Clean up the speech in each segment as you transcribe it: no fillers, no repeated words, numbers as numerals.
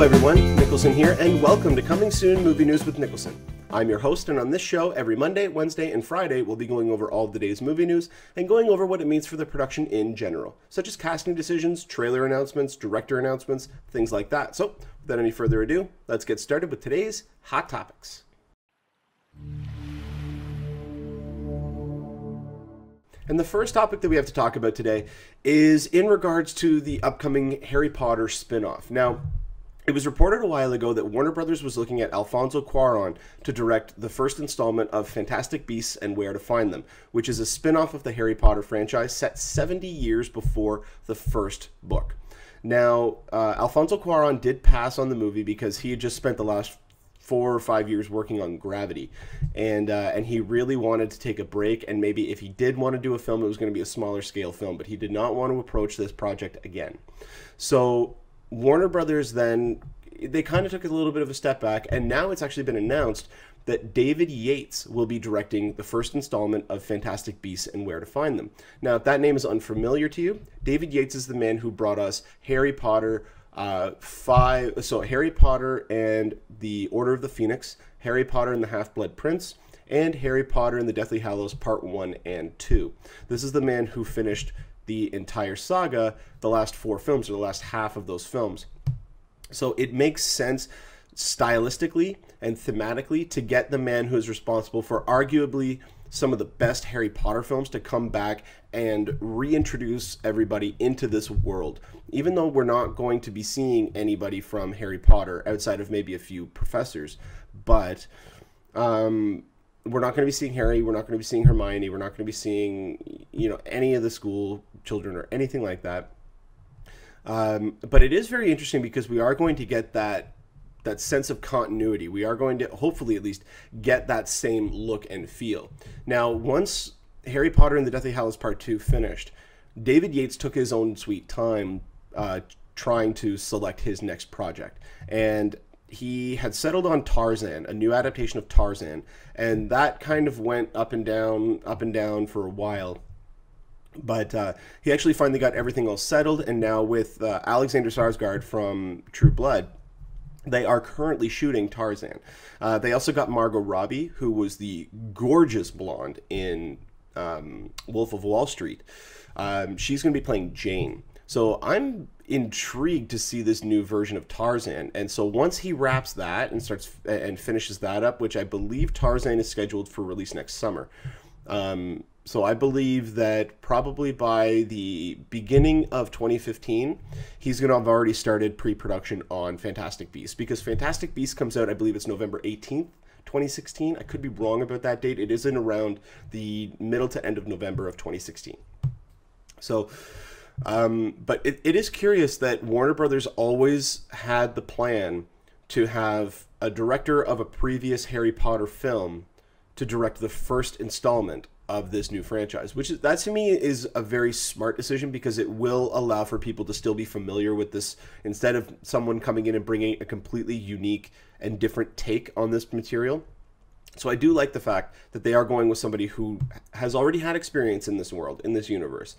Hello everyone, Niklsun here, and welcome to Coming Soon Movie News with Niklsun. I'm your host, and on this show, every Monday, Wednesday, and Friday, we'll be going over all of the day's movie news and going over what it means for the production in general, such as casting decisions, trailer announcements, director announcements, things like that. So, without any further ado, let's get started with today's Hot Topics. And the first topic that we have to talk about today is in regards to the upcoming Harry Potter spin-off. Now, it was reported a while ago that Warner Brothers was looking at Alfonso Cuarón to direct the first installment of Fantastic Beasts and Where to Find Them, which is a spin-off of the Harry Potter franchise set 70 years before the first book. Now, Alfonso Cuarón did pass on the movie because he had just spent the last 4 or 5 years working on Gravity, and he really wanted to take a break, and maybe if he did want to do a film, it was going to be a smaller scale film, but he did not want to approach this project again. So Warner Brothers then, they kind of took a little bit of a step back, and now it's actually been announced that David Yates will be directing the first installment of Fantastic Beasts and Where to Find Them. Now, if that name is unfamiliar to you, David Yates is the man who brought us Harry Potter, Harry Potter and the Order of the Phoenix, Harry Potter and the Half-Blood Prince, and Harry Potter and the Deathly Hallows Part 1 and 2. This is the man who finished the entire saga, the last 4 films, or the last half of those films. So it makes sense stylistically and thematically to get the man who is responsible for arguably some of the best Harry Potter films to come back and reintroduce everybody into this world. Even though we're not going to be seeing anybody from Harry Potter outside of maybe a few professors, but we're not going to be seeing Harry, we're not going to be seeing Hermione, we're not going to be seeing, any of the school children or anything like that. But it is very interesting because we are going to get that sense of continuity. We are going to hopefully at least get that same look and feel. Now, once Harry Potter and the Deathly Hallows Part 2 finished, David Yates took his own sweet time trying to select his next project. And he had settled on Tarzan, a new adaptation of Tarzan, and that kind of went up and down for a while. But he actually finally got everything all settled, and now with Alexander Skarsgård from True Blood, they are currently shooting Tarzan. They also got Margot Robbie, who was the gorgeous blonde in Wolf of Wall Street. She's going to be playing Jane. So I'm intrigued to see this new version of Tarzan. And so once he wraps that and starts and finishes that up, which I believe Tarzan is scheduled for release next summer. So I believe that probably by the beginning of 2015, he's going to have already started pre-production on Fantastic Beasts, because Fantastic Beasts comes out, I believe it's November 18th, 2016. I could be wrong about that date. It is in around the middle to end of November of 2016. So, but it is curious that Warner Brothers always had the plan to have a director of a previous Harry Potter film to direct the first installment of this new franchise, which is, that to me is a very smart decision, because it will allow for people to still be familiar with this, instead of someone coming in and bringing a completely unique and different take on this material. So I do like the fact that they are going with somebody who has already had experience in this world, in this universe,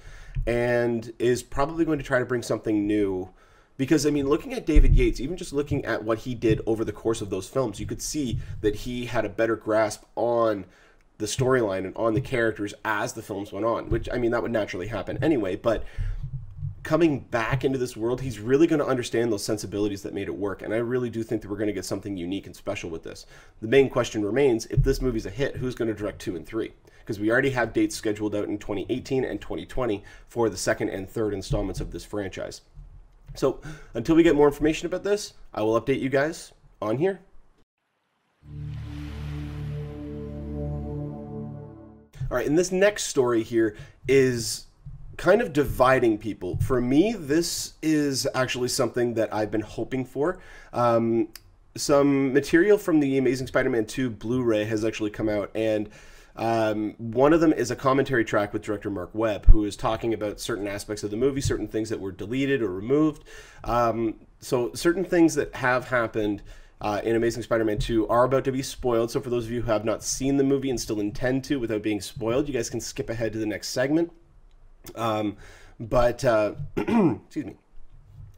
and is probably going to try to bring something new. Because, I mean, looking at David Yates, even just looking at what he did over the course of those films, you could see that he had a better grasp on the storyline and on the characters as the films went on, which, I mean, that would naturally happen anyway, but coming back into this world, he's really going to understand those sensibilities that made it work, and I really do think that we're going to get something unique and special with this. The main question remains, if this movie's a hit, who's going to direct 2 and 3? Because we already have dates scheduled out in 2018 and 2020 for the second and third installments of this franchise. So, until we get more information about this, I will update you guys on here. All right, and this next story here is kind of dividing people. For me, this is actually something that I've been hoping for. Some material from the Amazing Spider-Man 2 Blu-ray has actually come out, and one of them is a commentary track with director Mark Webb, who is talking about certain aspects of the movie, certain things that were deleted or removed. So certain things that have happened in Amazing Spider-Man 2 are about to be spoiled. So for those of you who have not seen the movie and still intend to without being spoiled, you guys can skip ahead to the next segment. Excuse me.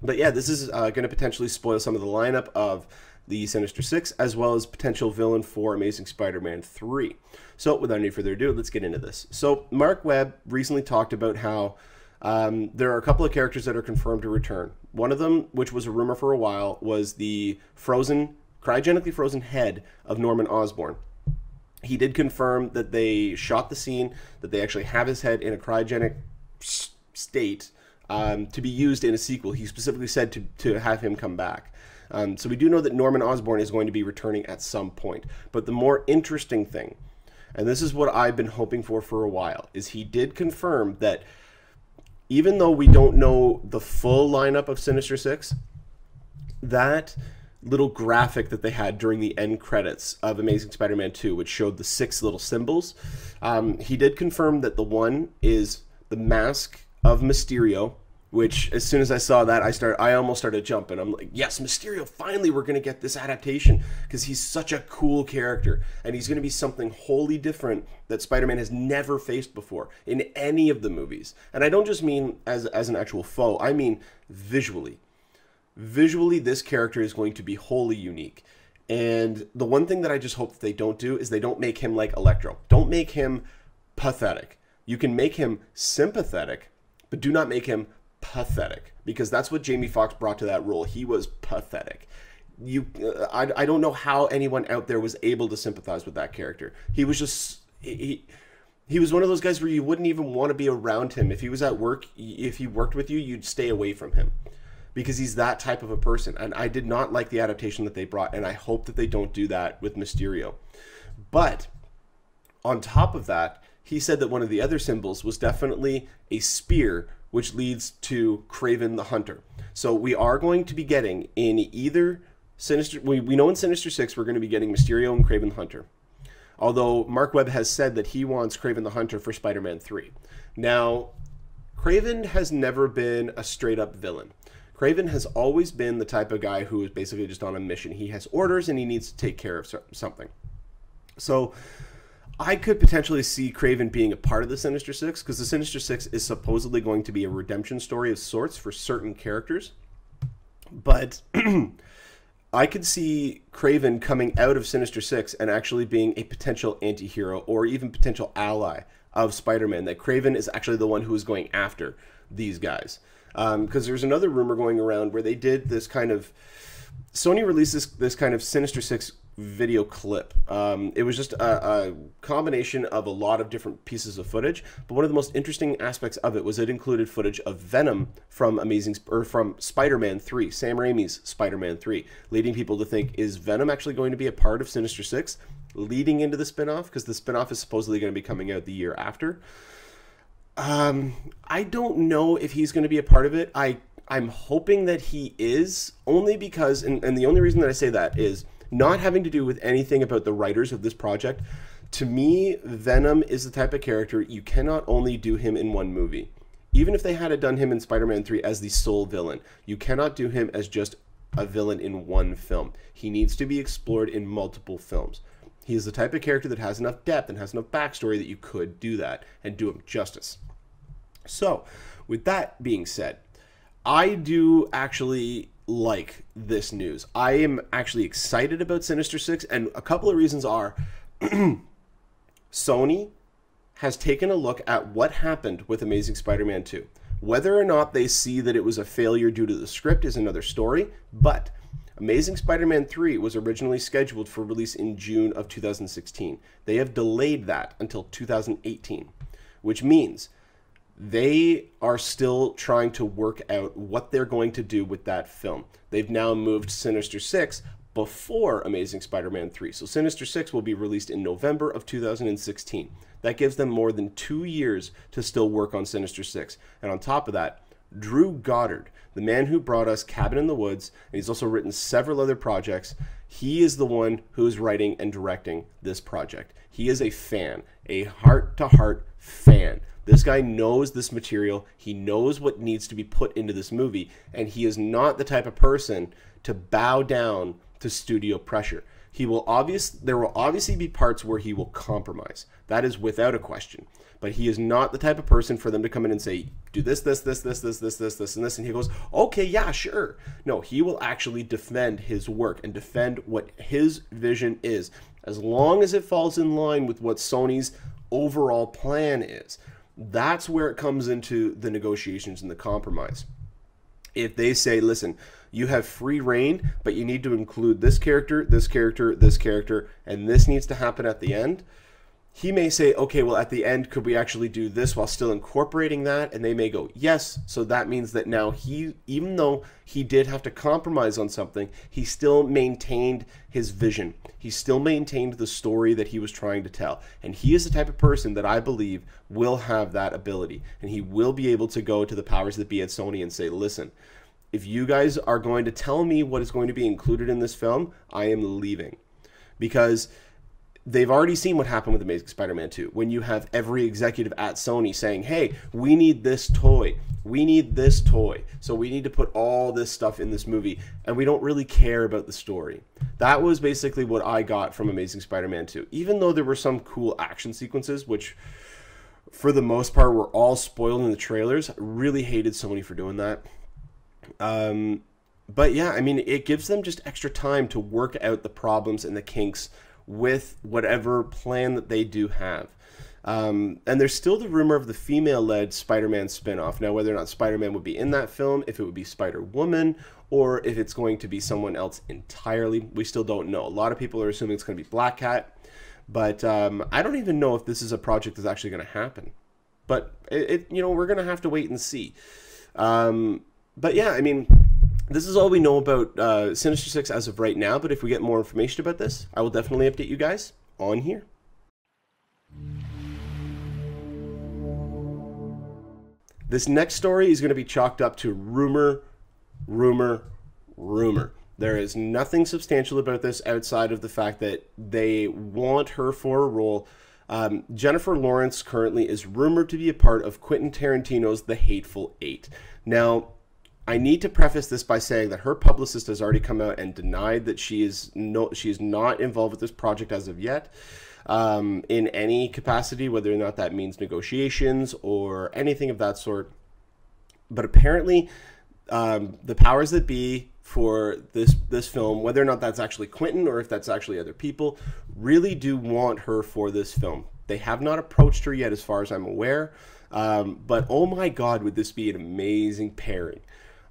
But yeah, this is going to potentially spoil some of the lineup of the Sinister Six, as well as potential villain for Amazing Spider-Man 3. So without any further ado, let's get into this. So Mark Webb recently talked about how there are a couple of characters that are confirmed to return. One of them, which was a rumor for a while, was the cryogenically frozen head of Norman Osborn. He did confirm that they shot the scene, that they actually have his head in a cryogenic state to be used in a sequel. He specifically said to have him come back. So we do know that Norman Osborn is going to be returning at some point. But the more interesting thing, and this is what I've been hoping for a while, is he did confirm that even though we don't know the full lineup of Sinister Six, that little graphic that they had during the end credits of Amazing Spider-Man 2, which showed the 6 little symbols, he did confirm that the one is the mask of Mysterio, which as soon as I saw that, I almost started jumping. I'm like, yes, Mysterio, finally we're going to get this adaptation, because he's such a cool character, and he's going to be something wholly different that Spider-Man has never faced before in any of the movies. And I don't just mean as an actual foe, I mean visually. Visually, this character is going to be wholly unique. And the one thing that I just hope that they don't do is they don't make him like Electro. Don't make him pathetic. You can make him sympathetic, but do not make him pathetic, because that's what Jamie Foxx brought to that role. He was pathetic. I don't know how anyone out there was able to sympathize with that character. He was just he was one of those guys where you wouldn't even want to be around him. If he was at work, if he worked with you, you'd stay away from him, because he's that type of a person. And I did not like the adaptation that they brought, and I hope that they don't do that with Mysterio. But on top of that, he said that one of the other symbols was definitely a spear, which leads to Kraven the Hunter. So we are going to be getting in either Sinister... We know in Sinister Six we're going to be getting Mysterio and Kraven the Hunter. Although Mark Webb has said that he wants Kraven the Hunter for Spider-Man 3. Now, Kraven has never been a straight-up villain. Kraven has always been the type of guy who is basically just on a mission. He has orders and he needs to take care of something. So I could potentially see Kraven being a part of the Sinister Six, because the Sinister Six is supposedly going to be a redemption story of sorts for certain characters. But I could see Kraven coming out of Sinister Six and actually being a potential anti-hero or even potential ally of Spider-Man, that Kraven is actually the one who is going after these guys. Because there's another rumor going around where they did this kind of... Sony released this kind of Sinister Six video clip. It was just a combination of a lot of different pieces of footage, but one of the most interesting aspects of it was it included footage of Venom from from Spider-Man 3, Sam Raimi's Spider-Man 3, leading people to think, is Venom actually going to be a part of Sinister Six leading into the spinoff? Because the spinoff is supposedly going to be coming out the year after. I don't know if he's going to be a part of it. I'm hoping that he is, only because, and the only reason that I say that is not having to do with anything about the writers of this project. To me, Venom is the type of character you cannot only do him in one movie. Even if they had done him in Spider-Man 3 as the sole villain, you cannot do him as just a villain in one film. He needs to be explored in multiple films. He is the type of character that has enough depth and has enough backstory that you could do that and do him justice. So, with that being said, I do actually like this news. I am actually excited about Sinister Six, and a couple of reasons are Sony has taken a look at what happened with Amazing Spider-Man 2. Whether or not they see that it was a failure due to the script is another story, but Amazing Spider-Man 3 was originally scheduled for release in June of 2016. They have delayed that until 2018, which means they are still trying to work out what they're going to do with that film. They've now moved Sinister Six before Amazing Spider-Man 3. So Sinister Six will be released in November of 2016. That gives them more than 2 years to still work on Sinister Six. And on top of that, Drew Goddard, the man who brought us Cabin in the Woods, and he's also written several other projects, he is the one who is writing and directing this project. He is a fan, a heart-to-heart fan. This guy knows this material, he knows what needs to be put into this movie, and he is not the type of person to bow down to studio pressure. There will obviously be parts where he will compromise. That is without a question. But he is not the type of person for them to come in and say, do this, this, this, this, this, this, this, this, and this. And he goes, okay, yeah, sure. No, he will actually defend his work and defend what his vision is, as long as it falls in line with what Sony's overall plan is. That's where it comes into the negotiations and the compromise. If they say, listen, you have free reign, but you need to include this character, this character, this character, and this needs to happen at the end, he may say, okay, well, at the end, could we actually do this while still incorporating that? And they may go, yes. So that means that now he, even though he did have to compromise on something, he still maintained his vision. He still maintained the story that he was trying to tell. And he is the type of person that I believe will have that ability. And he will be able to go to the powers that be at Sony and say, listen, if you guys are going to tell me what is going to be included in this film, I am leaving. Because they've already seen what happened with Amazing Spider-Man 2. When you have every executive at Sony saying, hey, we need this toy. We need this toy. So we need to put all this stuff in this movie. And we don't really care about the story. That was basically what I got from Amazing Spider-Man 2. Even though there were some cool action sequences, which for the most part were all spoiled in the trailers. I really hated Sony for doing that. But yeah, I mean, it gives them just extra time to work out the problems and the kinks with whatever plan that they do have. And there's still the rumor of the female-led Spider-Man spinoff. Now, whether or not Spider-Man would be in that film, if it would be Spider-Woman, or if it's going to be someone else entirely, we still don't know. A lot of people are assuming it's going to be Black Cat, but I don't even know if this is a project that's actually going to happen. But, you know, we're going to have to wait and see. But yeah, I mean, this is all we know about Sinister Six as of right now, but if we get more information about this, I will definitely update you guys on here. This next story is going to be chalked up to rumor. There is nothing substantial about this outside of the fact that they want her for a role. Jennifer Lawrence currently is rumored to be a part of Quentin Tarantino's The Hateful Eight. Now, I need to preface this by saying that her publicist has already come out and denied that she is not involved with this project as of yet, in any capacity, whether or not that means negotiations or anything of that sort. But apparently, the powers that be for this film, whether or not that's actually Quentin or if that's actually other people, really do want her for this film. They have not approached her yet, as far as I'm aware. But oh my God, would this be an amazing pairing?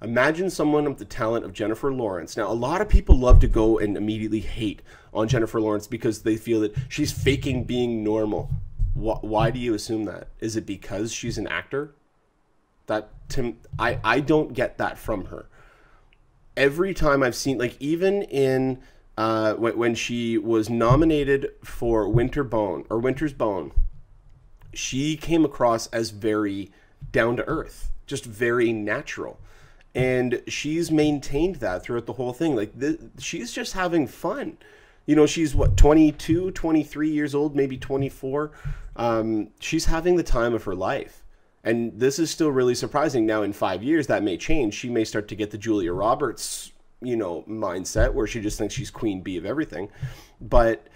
Imagine someone of the talent of Jennifer Lawrence. Now, a lot of people love to go and immediately hate on Jennifer Lawrence because they feel that she's faking being normal. Why do you assume that? Is it because she's an actor? I don't get that from her. Every time I've seen, like, even in when she was nominated for Winter's Bone, she came across as very down to earth, just very natural. And she's maintained that throughout the whole thing. Like, she's just having fun. You know, she's, what, 22, 23 years old, maybe 24. She's having the time of her life. And this is still really surprising. Now, in 5 years, that may change. She may start to get the Julia Roberts, you know, mindset where she just thinks she's queen bee of everything. But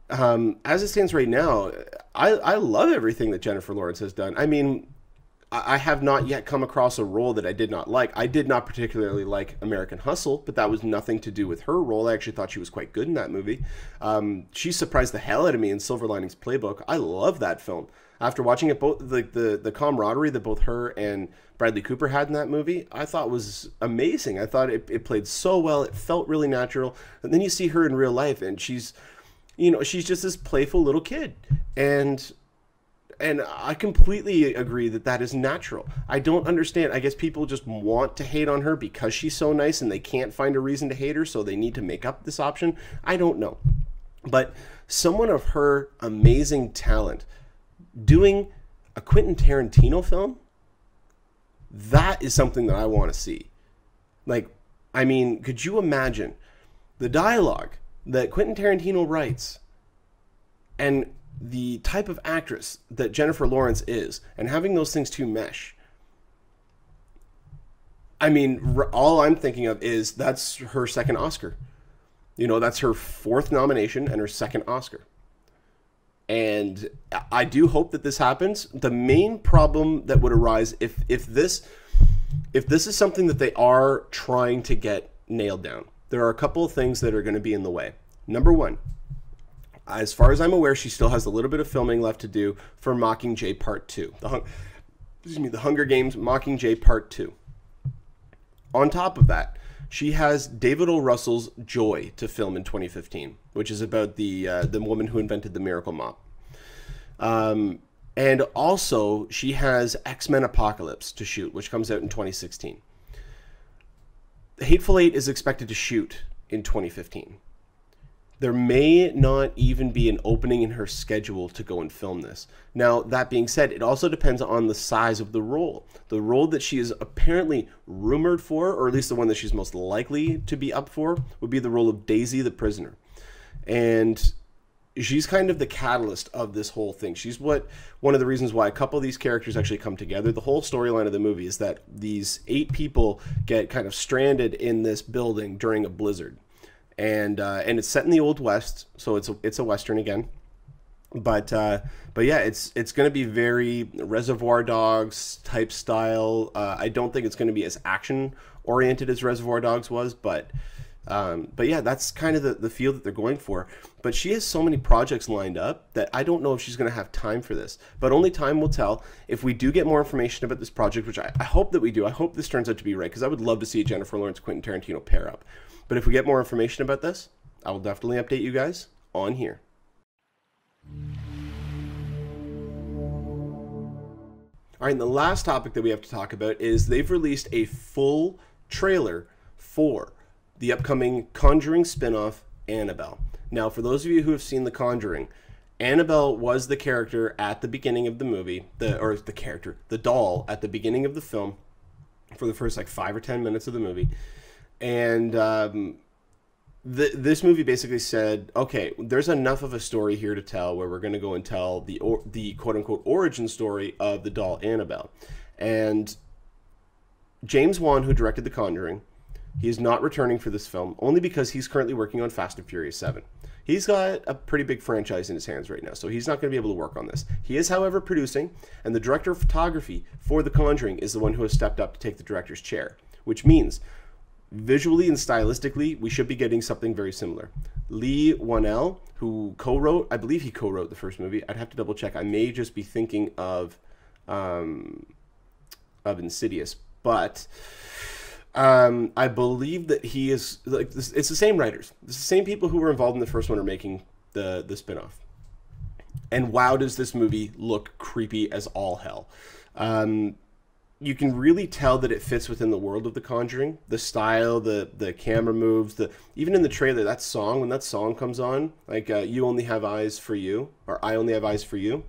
as it stands right now, I love everything that Jennifer Lawrence has done. I mean, I have not yet come across a role that I did not like. I did not particularly like American Hustle, but that was nothing to do with her role. I actually thought she was quite good in that movie. She surprised the hell out of me in Silver Linings Playbook. I love that film. After watching it, both the camaraderie that both her and Bradley Cooper had in that movie, I thought was amazing. I thought it played so well. It felt really natural. And then you see her in real life, and she's, you know, she's just this playful little kid. And I completely agree that that is natural. I don't understand. I guess people just want to hate on her because she's so nice and they can't find a reason to hate her, so they need to make up this option. I don't know. But someone of her amazing talent doing a Quentin Tarantino film, that is something that I want to see. Like, I mean, could you imagine the dialogue that Quentin Tarantino writes and the type of actress that Jennifer Lawrence is, and having those things to mesh? I mean, all I'm thinking of is that's her second Oscar. You know, that's her 4th nomination and her 2nd Oscar. And I do hope that this happens. The main problem that would arise if this is something that they are trying to get nailed down, there are a couple of things that are going to be in the way. Number one, as far as I'm aware, she still has a little bit of filming left to do for Mockingjay Part 2. The Hunger Games Mockingjay Part 2. On top of that, she has David O. Russell's Joy to film in 2015, which is about the woman who invented the miracle mop. And also, she has X-Men Apocalypse to shoot, which comes out in 2016. Hateful Eight is expected to shoot in 2015. There may not even be an opening in her schedule to go and film this. Now, that being said, it also depends on the size of the role. The role that she is apparently rumored for, or at least the one that she's most likely to be up for, would be the role of Daisy the Prisoner. And she's kind of the catalyst of this whole thing. She's one of the reasons why a couple of these characters actually come together. The whole storyline of the movie is that these 8 people get kind of stranded in this building during a blizzard. And it's set in the Old West, so it's a Western again. But yeah, it's going to be very Reservoir Dogs type style. I don't think it's going to be as action oriented as Reservoir Dogs was, but yeah, that's kind of the feel that they're going for. But she has so many projects lined up that I don't know if she's going to have time for this. But only time will tell. If we do get more information about this project, which I hope that we do, I hope this turns out to be right, because I would love to see a Jennifer Lawrence Quentin Tarantino pair up. But if we get more information about this, I will definitely update you guys on here. All right, and the last topic that we have to talk about is they've released a full trailer for the upcoming Conjuring spinoff, Annabelle. Now, for those of you who have seen The Conjuring, Annabelle was the character at the beginning of the movie, the doll at the beginning of the film for the first 5 or 10 minutes of the movie. And this movie basically said, okay, there's enough of a story here to tell where we're going to go and tell the quote-unquote origin story of the doll Annabelle. And James Wan, who directed The Conjuring, he is not returning for this film, only because he's currently working on Fast and Furious 7. He's got a pretty big franchise in his hands right now, so he's not going to be able to work on this. He is, however, producing, and the director of photography for The Conjuring is the one who has stepped up to take the director's chair, which means visually and stylistically, we should be getting something very similar. Lee Wanell, who co-wrote, I believe he co-wrote the first movie. I'd have to double check. I may just be thinking of Insidious, but I believe that he is it's the same writers. It's the same people who were involved in the first one are making the spinoff. And wow, does this movie look creepy as all hell. You can really tell that it fits within the world of The Conjuring. The style, the camera moves, even in the trailer, that song, when that song comes on, You Only Have Eyes for You, or I Only Have Eyes for You.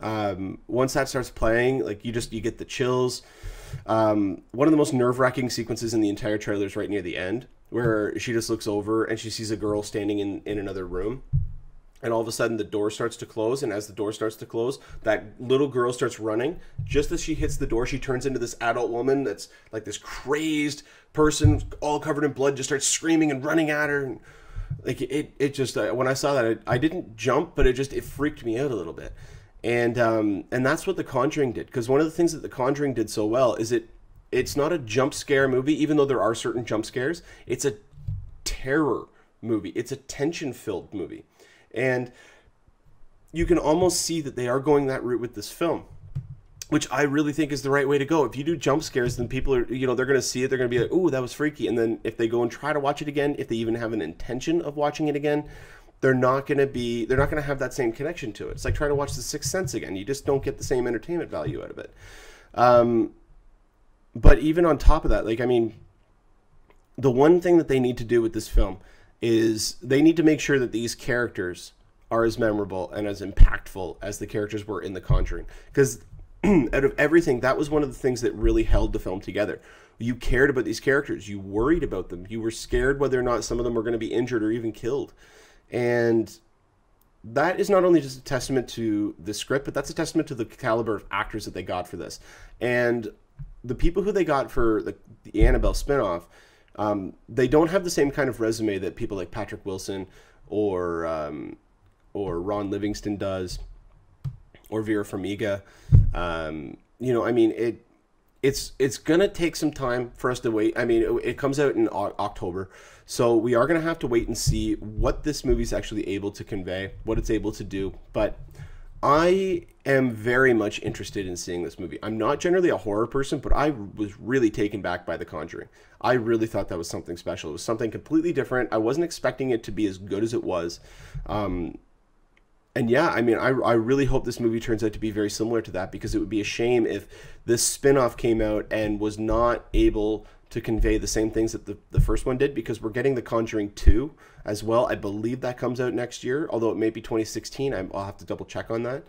Once that starts playing, you get the chills. One of the most nerve-wracking sequences in the entire trailer is right near the end, where she just looks over and she sees a girl standing in another room. And all of a sudden, the door starts to close. And as the door starts to close, that little girl starts running. Just as she hits the door, she turns into this adult woman that's like this crazed person, all covered in blood, just starts screaming and running at her. And it just, when I saw that, I didn't jump, but it freaked me out a little bit. And that's what The Conjuring did. Because one of the things that The Conjuring did so well is it's not a jump scare movie, even though there are certain jump scares. It's a terror movie. It's a tension-filled movie. And you can almost see that they are going that route with this film, which I really think is the right way to go. If you do jump scares, then people are, they're going to see it. They're going to be like, ooh, that was freaky. And then if they go and try to watch it again, if they even have an intention of watching it again, they're not going to have that same connection to it. It's like trying to watch The Sixth Sense again. You just don't get the same entertainment value out of it. But even on top of that, the one thing that they need to do with this film is they need to make sure that these characters are as memorable and as impactful as the characters were in The Conjuring. Because out of everything, that was one of the things that really held the film together. You cared about these characters. You worried about them. You were scared whether or not some of them were going to be injured or even killed. And that is not only just a testament to the script, but that's a testament to the caliber of actors that they got for this. And the people who they got for the Annabelle spinoff They don't have the same kind of resume that people like Patrick Wilson or Ron Livingston does, or Vera Farmiga. You know, I mean, it's gonna take some time for us to wait. I mean, it comes out in October, so we are gonna have to wait and see what this movie's actually able to convey, what it's able to do. But I am very much interested in seeing this movie. I'm not generally a horror person, but I was really taken back by The Conjuring. I really thought that was something special. It was something completely different. I wasn't expecting it to be as good as it was. And yeah, I mean, I really hope this movie turns out to be very similar to that, because it would be a shame if this spin-off came out and was not able to convey the same things that the first one did, because we're getting The Conjuring 2 as well. I believe that comes out next year, although it may be 2016. I'll have to double check on that.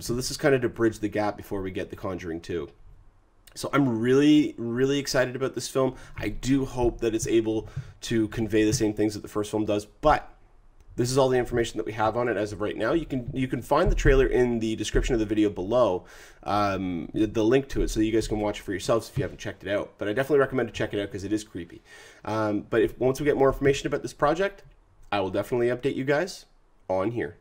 So this is kind of to bridge the gap before we get The Conjuring 2. So I'm really, really excited about this film. I do hope that it's able to convey the same things that the first film does, but this is all the information that we have on it as of right now. You can find the trailer in the description of the video below, the link to it, so that you guys can watch it for yourselves if you haven't checked it out. But I definitely recommend to check it out because it is creepy. But once we get more information about this project, I will definitely update you guys on here.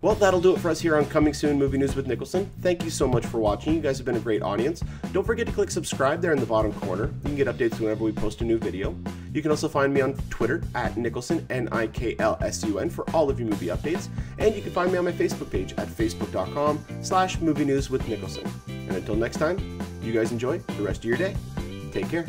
Well, that'll do it for us here on Coming Soon Movie News with Niklsun. Thank you so much for watching. You guys have been a great audience. Don't forget to click subscribe there in the bottom corner. You can get updates whenever we post a new video. You can also find me on Twitter at Niklsun, Niklsun, for all of your movie updates. And you can find me on my Facebook page at facebook.com/movienewswithniklsun. And until next time, you guys enjoy the rest of your day. Take care.